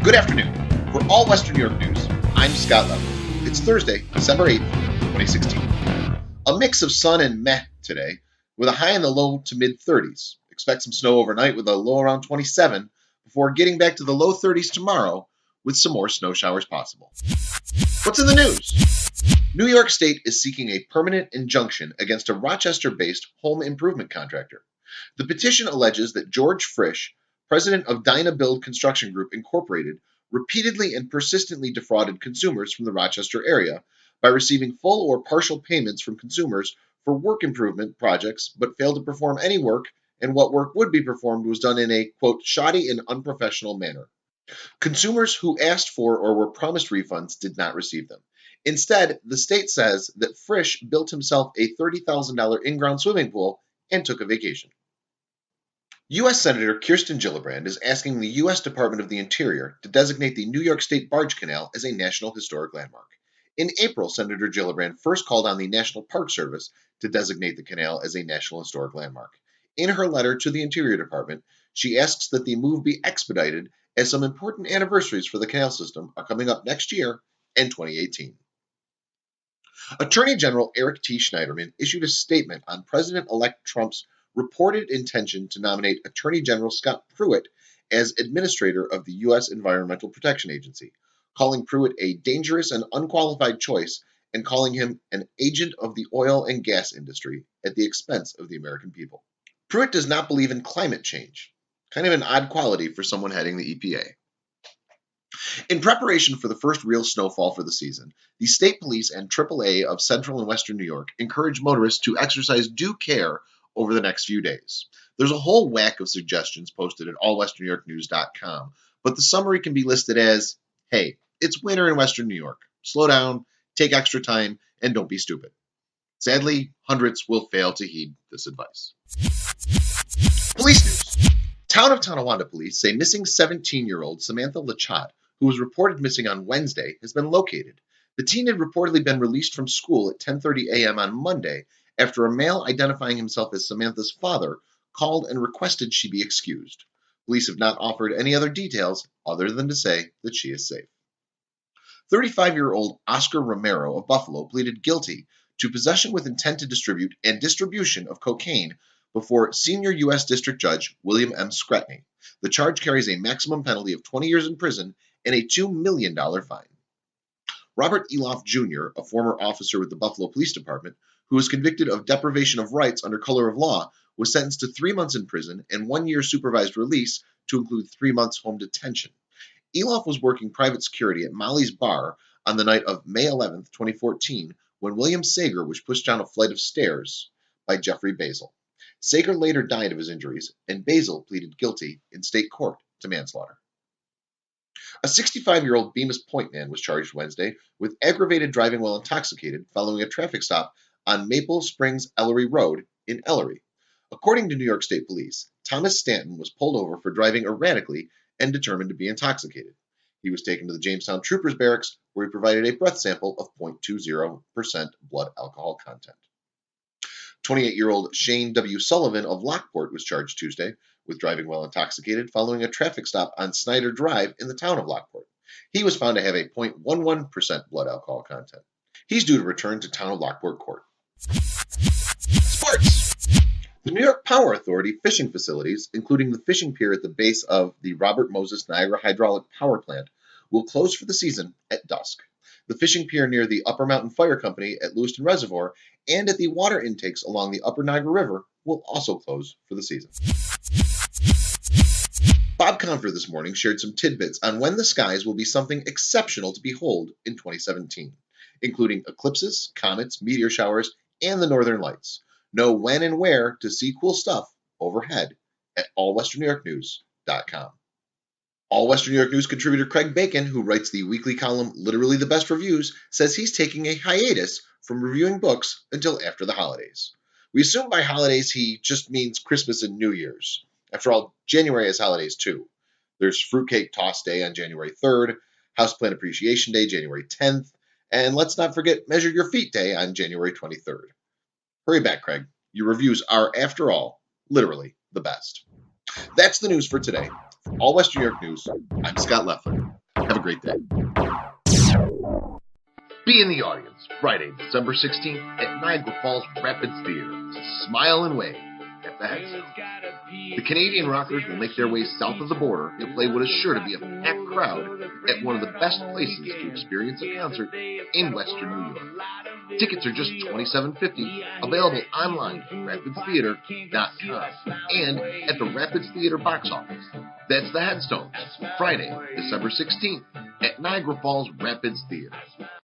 Good afternoon. For All Western New York News, I'm Scott Level. It's Thursday, December 8th, 2016. A mix of sun and meh today, with a high in the low to mid 30s. Expect some snow overnight with a low around 27, before getting back to the low 30s tomorrow with some more snow showers possible. What's in the news? New York State is seeking a permanent injunction against a Rochester-based home improvement contractor. The petition alleges that George Frisch, president of Dyna Build Construction Group Incorporated, repeatedly and persistently defrauded consumers from the Rochester area by receiving full or partial payments from consumers for work improvement projects, but failed to perform any work, and what work would be performed was done in a, quote, shoddy and unprofessional manner. Consumers who asked for or were promised refunds did not receive them. Instead, the state says that Frisch built himself a $30,000 in-ground swimming pool and took a vacation. U.S. Senator Kirsten Gillibrand is asking the U.S. Department of the Interior to designate the New York State Barge Canal as a National Historic Landmark. In April, Senator Gillibrand first called on the National Park Service to designate the canal as a National Historic Landmark. In her letter to the Interior Department, she asks that the move be expedited as some important anniversaries for the canal system are coming up next year and 2018. Attorney General Eric T. Schneiderman issued a statement on President-elect Trump's reported intention to nominate Attorney General Scott Pruitt as administrator of the U.S. Environmental Protection Agency, calling Pruitt a dangerous and unqualified choice and calling him an agent of the oil and gas industry at the expense of the American people. Pruitt does not believe in climate change, kind of an odd quality for someone heading the EPA. In preparation for the first real snowfall for the season, the state police and AAA of Central and Western New York encourage motorists to exercise due care over the next few days. There's a whole whack of suggestions posted at allwesternnewyorknews.com, but the summary can be listed as, hey, it's winter in Western New York. Slow down, take extra time, and don't be stupid. Sadly, hundreds will fail to heed this advice. Police news. Town of Tonawanda police say missing 17-year-old Samantha Lachot, who was reported missing on Wednesday, has been located. The teen had reportedly been released from school at 10:30 a.m. on Monday after a male identifying himself as Samantha's father called and requested she be excused. Police have not offered any other details other than to say that she is safe. 35-year-old Oscar Romero of Buffalo pleaded guilty to possession with intent to distribute and distribution of cocaine before senior U.S. District Judge William M. Scretany. The charge carries a maximum penalty of 20 years in prison and a $2 million fine. Robert Eloff Jr., a former officer with the Buffalo Police Department, who was convicted of deprivation of rights under color of law, was sentenced to 3 months in prison and 1 year supervised release to include 3 months home detention. Eloff was working private security at Molly's Bar on the night of May 11, 2014, when William Sager was pushed down a flight of stairs by Jeffrey Basil. Sager later died of his injuries, and Basil pleaded guilty in state court to manslaughter. A 65-year-old Bemis Point man was charged Wednesday with aggravated driving while intoxicated following a traffic stop on Maple Springs Ellery Road in Ellery. According to New York State Police, Thomas Stanton was pulled over for driving erratically and determined to be intoxicated. He was taken to the Jamestown Troopers Barracks, where he provided a breath sample of 0.20% blood alcohol content. 28-year-old Shane W. Sullivan of Lockport was charged Tuesday with driving while intoxicated following a traffic stop on Snyder Drive in the town of Lockport. He was found to have a 0.11% blood alcohol content. He's due to return to town of Lockport court. Sports. The New York Power Authority fishing facilities, including the fishing pier at the base of the Robert Moses Niagara Hydraulic Power Plant, will close for the season at dusk. The fishing pier near the Upper Mountain Fire Company at Lewiston Reservoir and at the water intakes along the Upper Niagara River will also close for the season. Bob Confer this morning shared some tidbits on when the skies will be something exceptional to behold in 2017, including eclipses, comets, meteor showers, and the northern lights. Know when and where to see cool stuff overhead at allwesternnewyorknews.com. All Western New York News contributor Craig Bacon, who writes the weekly column Literally the Best Reviews, says he's taking a hiatus from reviewing books until after the holidays. We assume by holidays he just means Christmas and New Year's. After all, January has holidays too. There's Fruitcake Toss Day on January 3rd, Houseplant Appreciation Day January 10th, and let's not forget Measure Your Feet Day on January 23rd. Hurry back, Craig. Your reviews are, after all, literally the best. That's the news for today. For All Western New York News, I'm Scott Leffler. great day. Be in the audience Friday, December 16th at Niagara Falls Rapids Theater to smile and wave at the headstone. The Canadian Rockers will make their way south of the border to play what is sure to be a packed crowd at one of the best places to experience a concert in Western New York. Tickets are just $27.50, available online at rapidstheater.com and at the Rapids Theater box office. That's the Headstones, Friday, December 16th at Niagara Falls Rapids Theater.